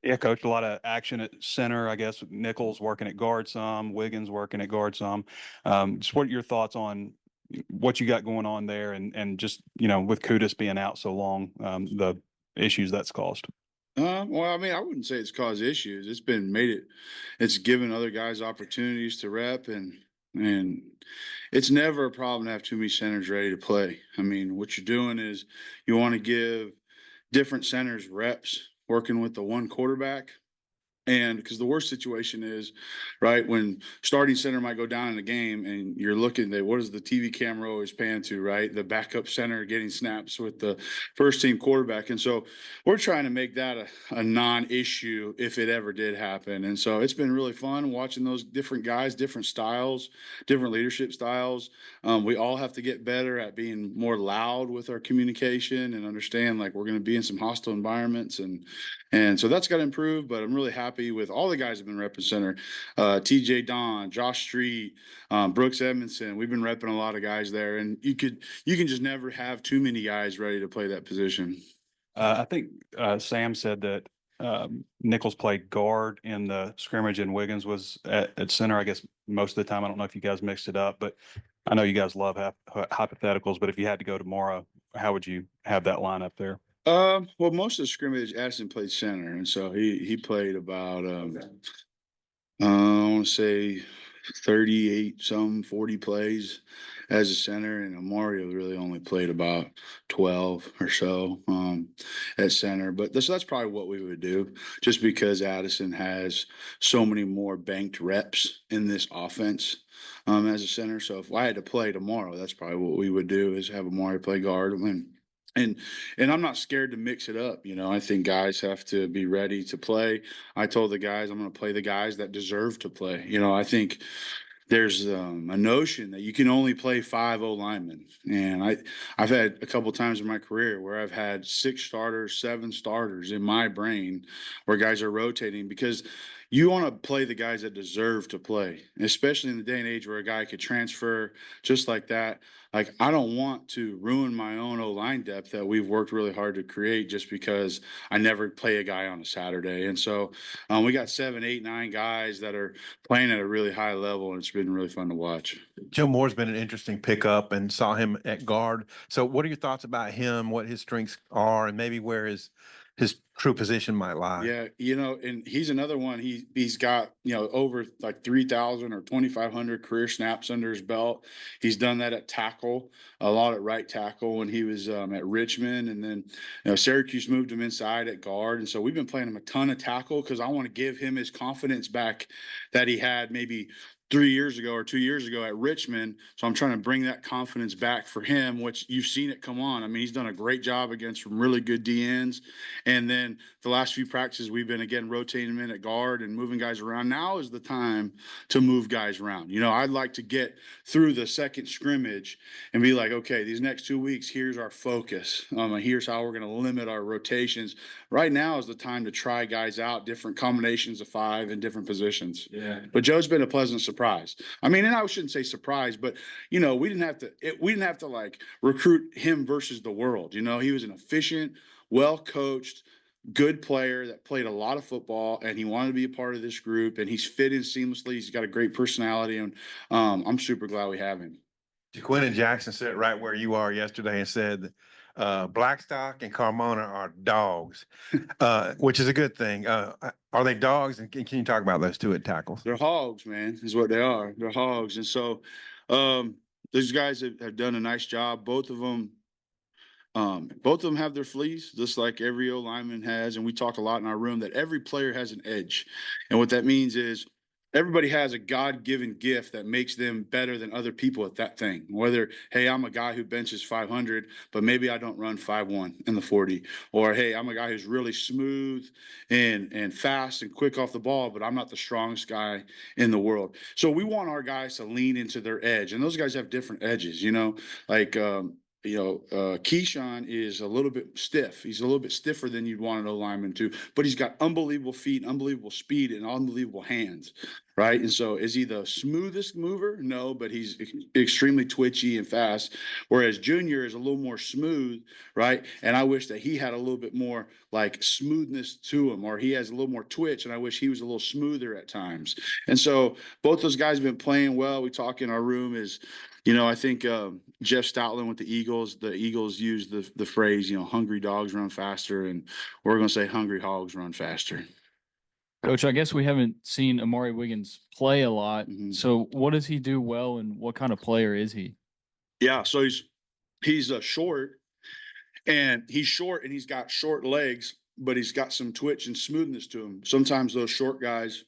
Yeah, coach, a lot of action at center, I guess. Nichols working at guard some, Wiggins working at guard some. Just what are your thoughts on what you got going on there and just, with Kudus being out so long, the issues that's caused? Well, I mean, I wouldn't say it's caused issues. It's given other guys opportunities to rep, and it's never a problem to have too many centers ready to play. I mean, what you're doing is you want to give different centers reps working with the one quarterback. And because the worst situation is, right, when starting center might go down in the game and you're looking at what is the TV camera always pan to, right? The backup center getting snaps with the first team quarterback. And so we're trying to make that a non issue if it ever did happen. And so it's been really fun watching those different guys, different styles, different leadership styles. We all have to get better at being more loud with our communication and understand like we're going to be in some hostile environments and so that's got to improve, but I'm really happy with all the guys that have been repping center. TJ Don, Josh Street, Brooks Edmondson. We've been repping a lot of guys there, and you can just never have too many guys ready to play that position. I think Sam said that Nichols played guard in the scrimmage and Wiggins was at center, I guess, most of the time. I don't know if you guys mixed it up, but I know you guys love hypotheticals. But if you had to go tomorrow, how would you have that lineup there? Well, most of the scrimmage, Addison played center, and so he played about I want to say 38 some 40 plays as a center, and Mario really only played about 12 or so at center. But that's probably what we would do, just because Addison has so many more banked reps in this offense as a center. So if I had to play tomorrow, that's probably what we would do is have Mario play guard and and I'm not scared to mix it up. I think guys have to be ready to play. I told the guys I'm going to play the guys that deserve to play. I think there's a notion that you can only play five O linemen, and I've had a couple times in my career where I've had six starters, seven starters in my brain, where guys are rotating because you want to play the guys that deserve to play, especially in the day and age where a guy could transfer just like that. Like I don't want to ruin my own O line depth that we've worked really hard to create just because I never play a guy on a Saturday, and so we got seven, eight, nine guys that are playing at a really high level, and it's been really fun to watch. Joe Moore's been an interesting pickup and saw him at guard. So what are your thoughts about him, what his strengths are, and maybe where his true position might lie? Yeah, and he's another one. He's got over like 3,000 or 2,500 career snaps under his belt. He's done that at tackle, a lot at right tackle when he was at Richmond, and then Syracuse moved him inside at guard, and so we've been playing him a ton of tackle because I want to give him his confidence back that he had maybe 3 years ago or 2 years ago at Richmond. So I'm trying to bring that confidence back for him, which you've seen it come on. I mean, he's done a great job against some really good DNs. And then the last few practices, we've been again rotating him in at guard and moving guys around. Now is the time to move guys around. I'd like to get through the second scrimmage and be like, okay, these next 2 weeks, here's our focus. Here's how we're going to limit our rotations. Right now is the time to try guys out, different combinations of five in different positions. Yeah. But Joe's been a pleasant surprise. I mean, and I shouldn't say surprise, but we didn't have to like recruit him versus the world. He was an efficient, well coached, good player that played a lot of football, and he wanted to be a part of this group, and he's fit in seamlessly. He's got a great personality, and I'm super glad we have him. Jaquin and Jackson sat right where you are yesterday and said Blackstock and Carmona are dogs, which is a good thing. Are they dogs? And can you talk about those two at tackles? They're hogs, man, is what they are. They're hogs, and so those guys have done a nice job. Both of them have their fleas, just like every O lineman has. And we talk a lot in our room that every player has an edge. And what that means is everybody has a God-given gift that makes them better than other people at that thing. Whether, hey, I'm a guy who benches 500, but maybe I don't run 5'1" in the 40. Or, hey, I'm a guy who's really smooth and fast and quick off the ball, but I'm not the strongest guy in the world. So we want our guys to lean into their edge. And those guys have different edges, like Keyshawn is a little bit stiff. He's a little bit stiffer than you'd want an O lineman to, but he's got unbelievable feet, unbelievable speed, and unbelievable hands. right? And so is he the smoothest mover? No, but he's extremely twitchy and fast. Whereas Junior is a little more smooth, right? And I wish that he had a little bit more like smoothness to him, or he has a little more twitch. And I wish he was a little smoother at times. And so both those guys have been playing well. We talk in our room is, I think Jeff Stoutland with the Eagles use the phrase, hungry dogs run faster, and we're going to say hungry hogs run faster. Coach, I guess we haven't seen Amari Wiggins play a lot. Mhm. So what does he do well, and what kind of player is he? Yeah, so he's short, and he's got short legs, but he's got some twitch and smoothness to him. Sometimes those short guys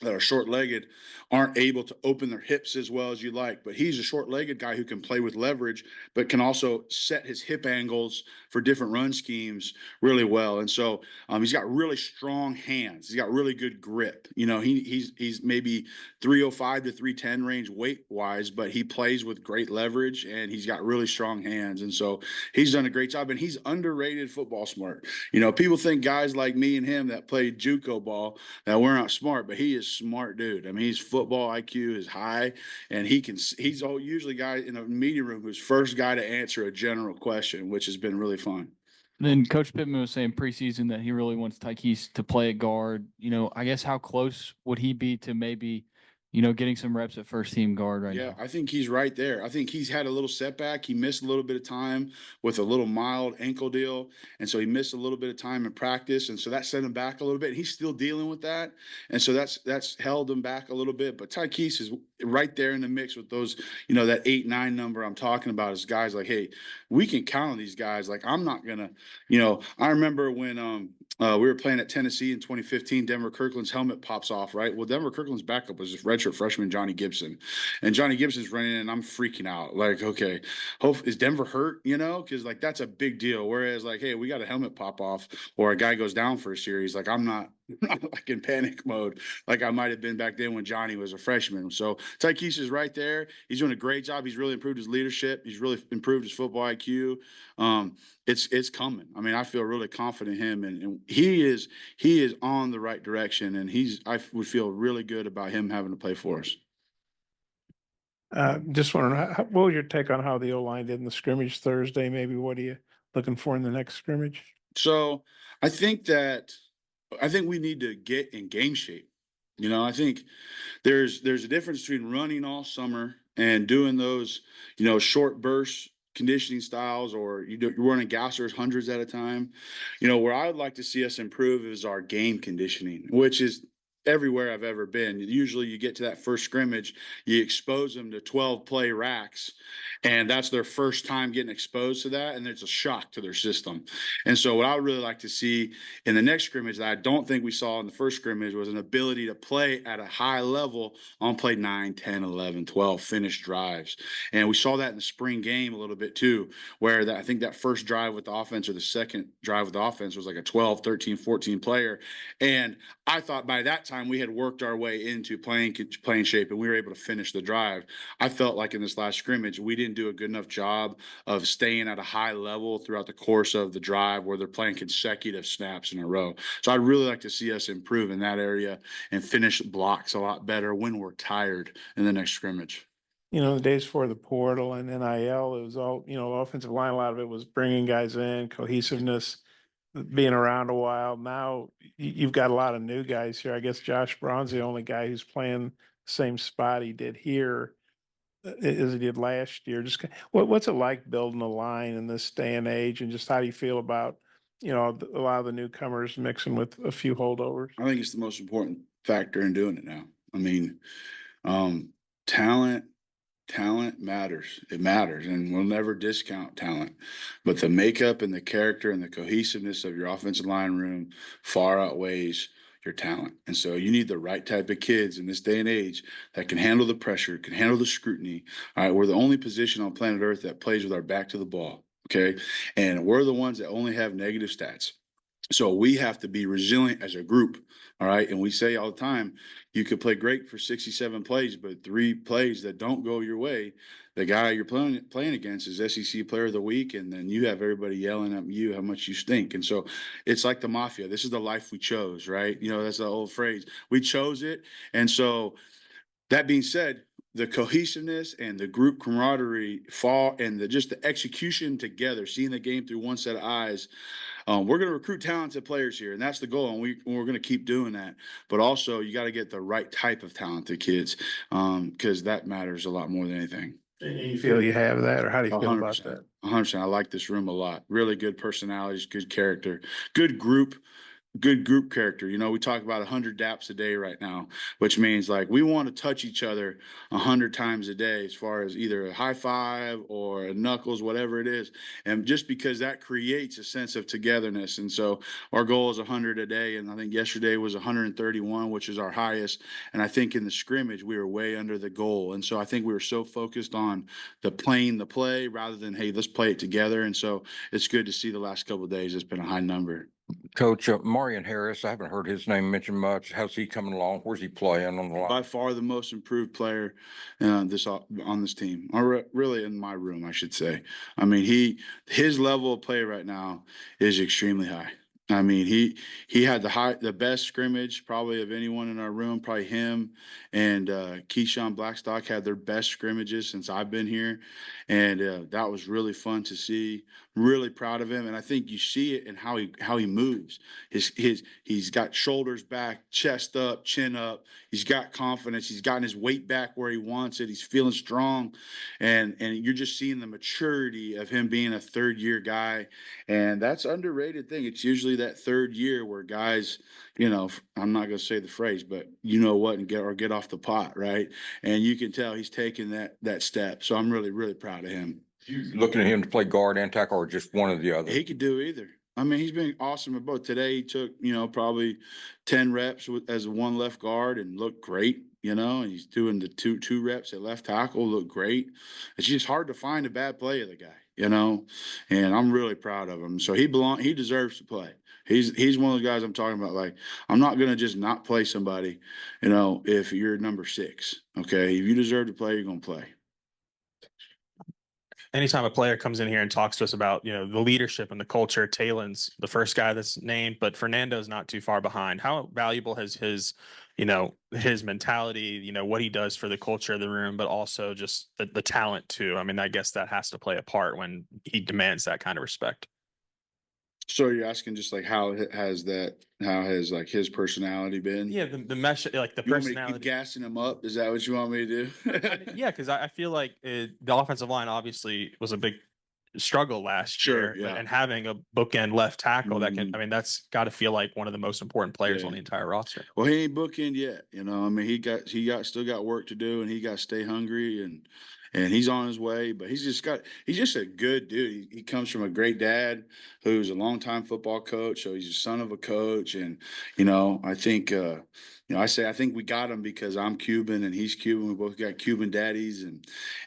that are short-legged aren't able to open their hips as well as you like, but he's a short-legged guy who can play with leverage, but can also set his hip angles for different run schemes really well. And so he's got really strong hands. He's got really good grip. He's maybe 305 to 310 range weight-wise, but he plays with great leverage, and he's got really strong hands. And so he's done a great job, and he's underrated football smart. People think guys like me and him that played JUCO ball, that we're not smart, but he is smart dude. I mean, his football IQ is high, and he's usually guy in a meeting room who's first guy to answer a general question, which has been really fun. Then Coach Pittman was saying preseason that he really wants Tykees to play at guard. I guess how close would he be to maybe, getting some reps at first team guard right Yeah, now? I think he's right there. I think he's had a little setback. He missed a little bit of time with a little mild ankle deal. And so he missed a little bit of time in practice. And so that set him back a little bit. He's still dealing with that. And so that's held him back a little bit. But Tykees is right there in the mix with those, that 8-9 number I'm talking about is guys like, hey, we can count on these guys. Like, I'm not gonna, I remember when we were playing at Tennessee in 2015. Denver Kirkland's helmet pops off, right? Well, Denver Kirkland's backup was this redshirt freshman Johnny Gibson, and Johnny Gibson's running in, and I'm freaking out. Like, okay, is Denver hurt? Because like that's a big deal. Whereas like, hey, we got a helmet pop off, or a guy goes down for a series. Like, I'm not like in panic mode, like I might have been back then when Johnny was a freshman. So Tykees is right there. He's doing a great job. He's really improved his leadership. He's really improved his football IQ. It's coming. I mean, I feel really confident in him, and he is on the right direction, and I would feel really good about him having to play for us. Just wondering, what was your take on how the O-line did in the scrimmage Thursday? Maybe what are you looking for in the next scrimmage? So I think we need to get in game shape. I think there's a difference between running all summer and doing those, short burst conditioning styles, or you're running gassers hundreds at a time. Where I would like to see us improve is our game conditioning, which is everywhere I've ever been. Usually you get to that first scrimmage, you expose them to 12 play racks, and that's their first time getting exposed to that, and it's a shock to their system. And so what I would really like to see in the next scrimmage that I don't think we saw in the first scrimmage was an ability to play at a high level on play 9, 10, 11, 12 finished drives. And we saw that in the spring game a little bit too, where I think that first drive with the offense, or the second drive with the offense, was like a 12, 13, 14 player. And I thought by that time we had worked our way into playing shape, and we were able to finish the drive. I felt like in this last scrimmage, we didn't do a good enough job of staying at a high level throughout the course of the drive, where they're playing consecutive snaps in a row. So I'd really like to see us improve in that area and finish blocks a lot better when we're tired in the next scrimmage. The days before the portal and NIL, it was all, offensive line, a lot of it was bringing guys in, cohesiveness, being around a while. Now you've got a lot of new guys here. I guess Josh Braun's the only guy who's playing the same spot he did here as he did last year. Just what's it like building a line in this day and age, and just how do you feel about, a lot of the newcomers mixing with a few holdovers? I think it's the most important factor in doing it now. I mean, talent matters. It matters, and we'll never discount talent. But the makeup and the character and the cohesiveness of your offensive line room far outweighs your talent. And so you need the right type of kids in this day and age that can handle the pressure, can handle the scrutiny. All right, we're the only position on planet Earth that plays with our back to the ball. Okay. And we're the ones that only have negative stats. So we have to be resilient as a group. All right. And we say all the time, you could play great for 67 plays, but 3 plays that don't go your way, the guy you're playing against is SEC player of the week. And then you have everybody yelling at you how much you stink. And so it's like the mafia. This is the life we chose, right? You know, that's the old phrase. We chose it. And so that being said, the cohesiveness and the group camaraderie fall and just the execution together, seeing the game through one set of eyes. We're going to recruit talented players here, and that's the goal, and we're going to keep doing that. But also, you got to get the right type of talented kids, because that matters a lot more than anything. And you feel you have that, or how do you feel about 100%. that? 100%. I like this room a lot. Really good personalities, good character, good group character. You know, we talk about 100 daps a day right now, which means like we want to touch each other 100 times a day, as far as either a high five or a knuckles, whatever it is. And just because that creates a sense of togetherness. And so our goal is 100 a day. And I think yesterday was 131, which is our highest. And I think in the scrimmage, we were way under the goal. And so I think we were so focused on the play rather than, hey, let's play it together. And so it's good to see the last couple of days, it's been a high number. Coach, Marion Harris, I haven't heard his name mentioned much. How's he coming along? Where's he playing on the line? By far the most improved player on this team, or really in my room, I should say. I mean, his level of play right now is extremely high. I mean, he had the best scrimmage probably of anyone in our room. Probably him and Keyshawn Blackstock had their best scrimmages since I've been here, and that was really fun to see. Really proud of him, and I think you see it in how he moves. He's got shoulders back, chest up, chin up. He's got confidence. He's gotten his weight back where he wants it. He's feeling strong, and you're just seeing the maturity of him being a 3rd-year guy, and that's an underrated thing. It's usually that 3rd year where guys, you know, I'm not going to say the phrase, but you know what, and get off the pot, right? And you can tell he's taking that step. So I'm really proud of him. You looking at him to play guard and tackle, or just one or the other? He could do either. I mean, he's been awesome at both. Today he took, you know, probably 10 reps as one left guard and looked great, you know, and he's doing the two reps at left tackle, looked great. It's just hard to find a bad play of the guy, you know, and I'm really proud of him. So he deserves to play. He's one of those guys I'm talking about. Like, I'm not going to just not play somebody, you know, if you're number 6. Okay. If you deserve to play, you're going to play. Anytime a player comes in here and talks to us about, you know, the leadership and the culture, Taylon's the first guy that's named, but Fernando's not too far behind. How valuable has his, you know, his mentality, you know, what he does for the culture of the room, but also just the talent too? I mean, I guess that has to play a part when he demands that kind of respect. So you're asking just like how has like his personality been? Yeah, the mesh, like the You want me to keep personality. gassing him up? Is that what you want me to do? Yeah, because I feel like the offensive line obviously was a big struggle last Sure, year, yeah. and having a bookend left tackle that can, Mhm. I mean, that's got to feel like one of the most important players Yeah. on the entire roster. Well, he ain't bookend yet. You know, I mean, still got work to do, and he got to stay hungry, and he's on his way. But he's just a good dude. He comes from a great dad who's a longtime football coach, so he's a son of a coach. And you know, I think I think we got him because I'm Cuban and he's Cuban. We both got Cuban daddies,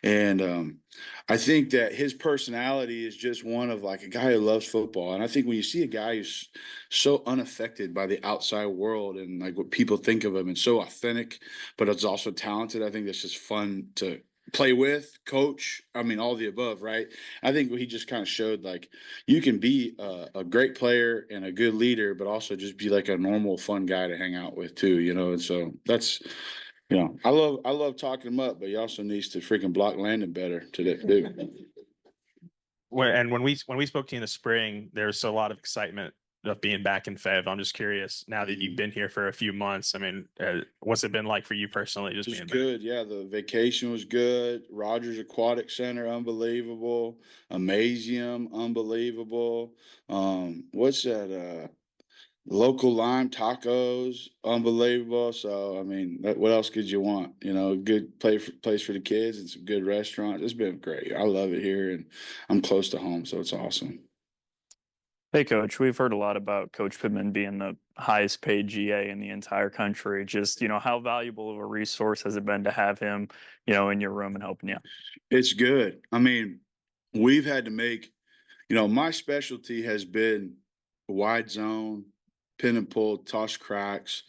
and I think that his personality is just one of like a guy who loves football. And I think when you see a guy who's so unaffected by the outside world and like what people think of him and so authentic, but it's also talented, I think that's just fun to play with, coach. I mean, all the above, right? I think he just kind of showed like you can be a great player and a good leader, but also just be like a normal, fun guy to hang out with too, you know? And so that's, you know, I love talking him up, but he also needs to freaking block landing better to do. And when we spoke to you in the spring, there's a lot of excitement of being back in Fev. I'm just curious now that you've been here for a few months. I mean, what's it been like for you personally? Just It was being good. Yeah, the vacation was good. Rogers Aquatic Center, unbelievable. Amazium, unbelievable. What's that? Local lime tacos, unbelievable. So I mean, what else could you want? You know, a good place for the kids and some good restaurants. It's been great. I love it here, and I'm close to home, so it's awesome. Hey, Coach, we've heard a lot about Coach Pittman being the highest paid GA in the entire country. Just, how valuable of a resource has it been to have him, in your room and helping you? It's good. I mean, we've had to make, my specialty has been wide zone, pin and pull, toss cracks.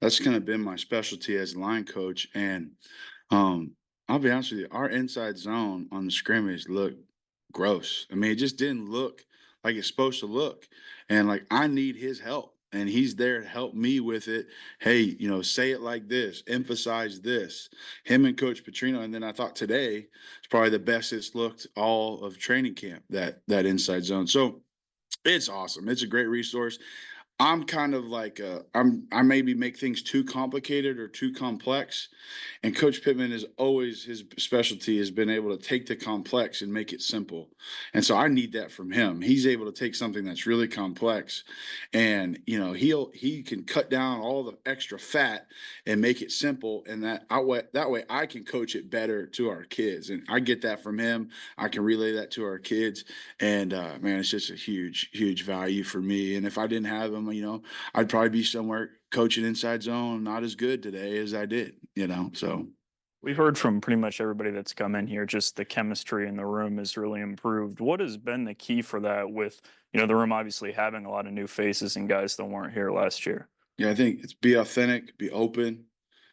That's kind of been my specialty as a line coach. And I'll be honest with you, our inside zone on the scrimmage looked gross. I mean, it just didn't look like it's supposed to look. And like, I need his help. And he's there to help me with it. Hey, you know, say it like this, emphasize this. Him and Coach Petrino. And then I thought today it's probably the best it's looked all of training camp, that inside zone. So it's awesome. It's a great resource. I'm kind of like I maybe make things too complicated or too complex, and Coach Pittman is always, his specialty has been able to take the complex and make it simple, and so I need that from him. He's able to take something that's really complex, and you know he can cut down all the extra fat and make it simple, and that way I can coach it better to our kids, and I get that from him. I can relay that to our kids, and man, it's just a huge value for me. And if I didn't have him, you know, I'd probably be somewhere coaching inside zone, not as good today as I did, you know. So We've heard from pretty much everybody that's come in here, just the chemistry in the room has really improved. What has been the key for that with, you know, the room obviously having a lot of new faces and guys that weren't here last year? yeah, I think it's be authentic, be open,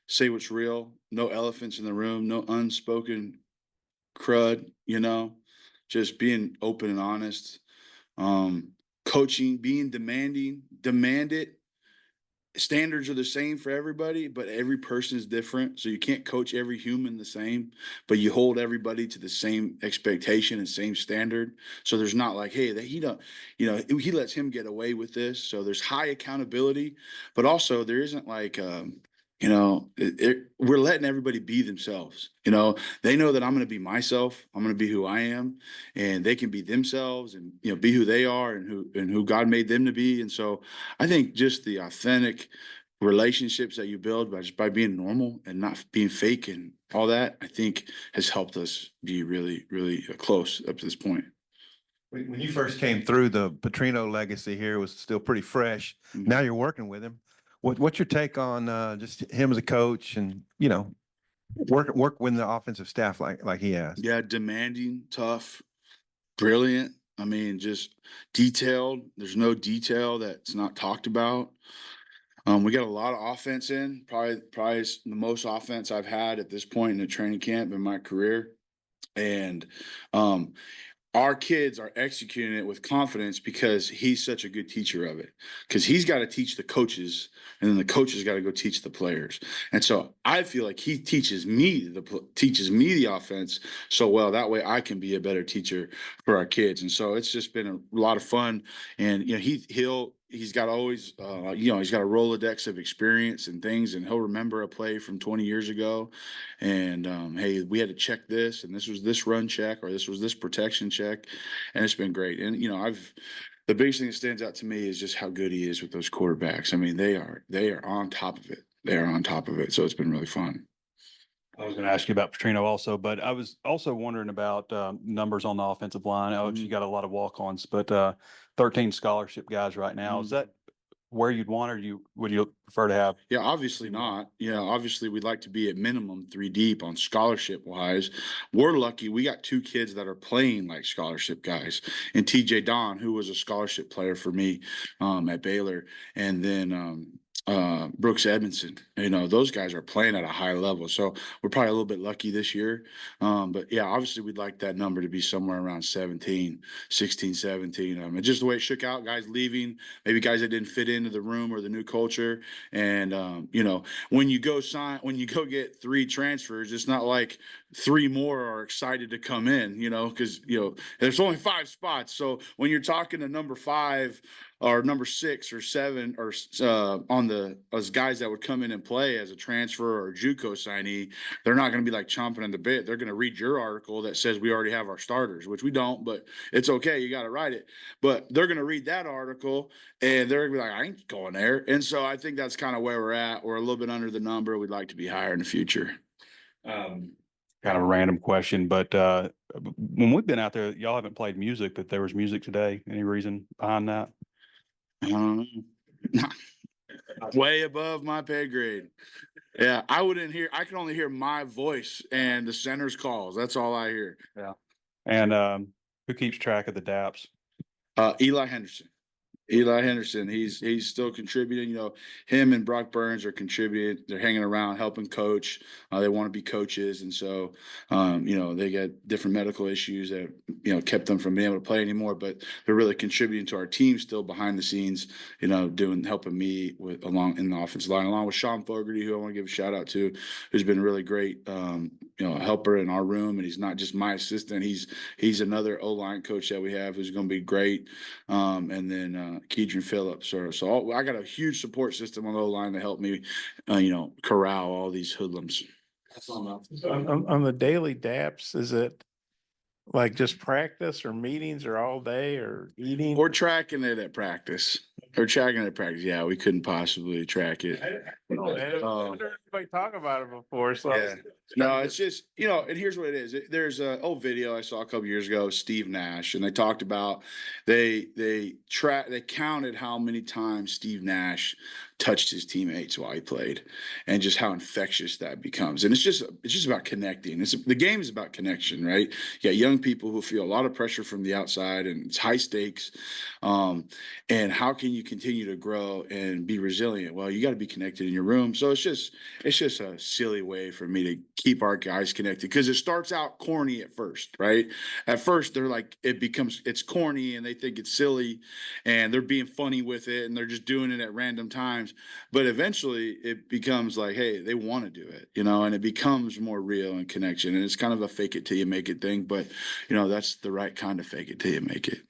say what's real, no elephants in the room, no unspoken crud, you know, just being open and honest. Coaching, being demanding, demand it. Standards are the same for everybody, but every person is different. So you can't coach every human the same, but you hold everybody to the same expectation and same standard. So there's not like, hey, that he don't, you know, he lets him get away with this. So there's high accountability, but also there isn't like, you know, we're letting everybody be themselves. You know, they know that I'm going to be myself. I'm going to be who I am, and they can be themselves and, you know, be who they are and who God made them to be. And so I think just the authentic relationships that you build by just by being normal and not being fake and all that, I think has helped us be really close up to this point. When you first came through, the Petrino legacy here was still pretty fresh. Mhm. Now you're working with him. What's your take on just him as a coach and, you know, work with the offensive staff like he has? Yeah, demanding, tough, brilliant. I mean, just detailed. There's no detail that's not talked about. We got a lot of offense in, probably the most offense I've had at this point in the training camp in my career. And our kids are executing it with confidence because he's such a good teacher of it. Because he's got to teach the coaches, and then the coaches got to go teach the players. And so I feel like he teaches me the offense so well. That way I can be a better teacher for our kids. And so it's just been a lot of fun. And you know he's got always you know, he's got a Rolodex of experience and things, and he'll remember a play from 20 years ago. And hey, we had to check this, and this was this run check, or this was this protection check, and it's been great. And you know, the biggest thing that stands out to me is just how good he is with those quarterbacks. I mean, they are on top of it. They are on top of it. So it's been really fun. I was going to ask you about Petrino also, but I was also wondering about numbers on the offensive line. Alex, you got a lot of walk-ons, but 13 scholarship guys right now. Is that where you'd want, or would you prefer to have? Yeah, obviously not. Yeah, obviously we'd like to be at minimum 3 deep on scholarship wise. We're lucky we got 2 kids that are playing like scholarship guys, and TJ Don, who was a scholarship player for me at Baylor, and then Brooks Edmondson. You know, those guys are playing at a high level. So we're probably a little bit lucky this year. But yeah, obviously we'd like that number to be somewhere around 16, 17. And just the way it shook out, guys leaving, maybe guys that didn't fit into the room or the new culture. And you know, when you go get 3 transfers, it's not like 3 more are excited to come in, you know, because you know there's only 5 spots. So when you're talking to number 5 or number 6 or 7 or as guys that would come in and play as a transfer or a JUCO signee, they're not going to be like chomping on the bit. They're going to read your article that says we already have our starters, which we don't, but it's okay. You got to write it. But they're going to read that article and they're going to be like, I ain't going there. And so I think that's kind of where we're at. We're a little bit under the number. We'd like to be higher in the future. Kind of a random question, but when we've been out there, y'all haven't played music, but there was music today. Any reason behind that? Way above my pay grade. Yeah, I can only hear my voice and the center's calls. That's all I hear. Yeah. And who keeps track of the DAPs? Eli Henderson. Eli Henderson, he's still contributing. You know, him and Brock Burns are contributing. They're hanging around, helping coach. They want to be coaches, and so you know, they got different medical issues that kept them from being able to play anymore. But they're really contributing to our team still behind the scenes. You know, helping me with along in the offensive line, along with Sean Fogarty, who I want to give a shout out to, who's been really great. Helper in our room, and he's not just my assistant. He's another O-line coach that we have who's going to be great. And then Keedron Phillips. So I got a huge support system on the O-line to help me, corral all these hoodlums. On the daily daps, is it like just practice or meetings or all day or eating? Or tracking it at practice. Yeah, we couldn't possibly track it. Everybody talk about it before, so. Yeah. No, it's just, and here's what it is. There's an old video I saw a couple years ago, Steve Nash, and they talked about they counted how many times Steve Nash touched his teammates while he played, and just how infectious that becomes. And it's just about connecting. The game is about connection, right? You got young people who feel a lot of pressure from the outside, and it's high stakes. And how can you continue to grow and be resilient? Well, you got to be connected in your room. So it's just a silly way for me to keep our guys connected, because it starts out corny at first, right? At first, they're like, it's corny and they think it's silly and they're being funny with it and they're just doing it at random times. But eventually it becomes like, hey, they want to do it, and it becomes more real and connection. And it's kind of a fake it till you make it thing. But, that's the right kind of fake it till you make it.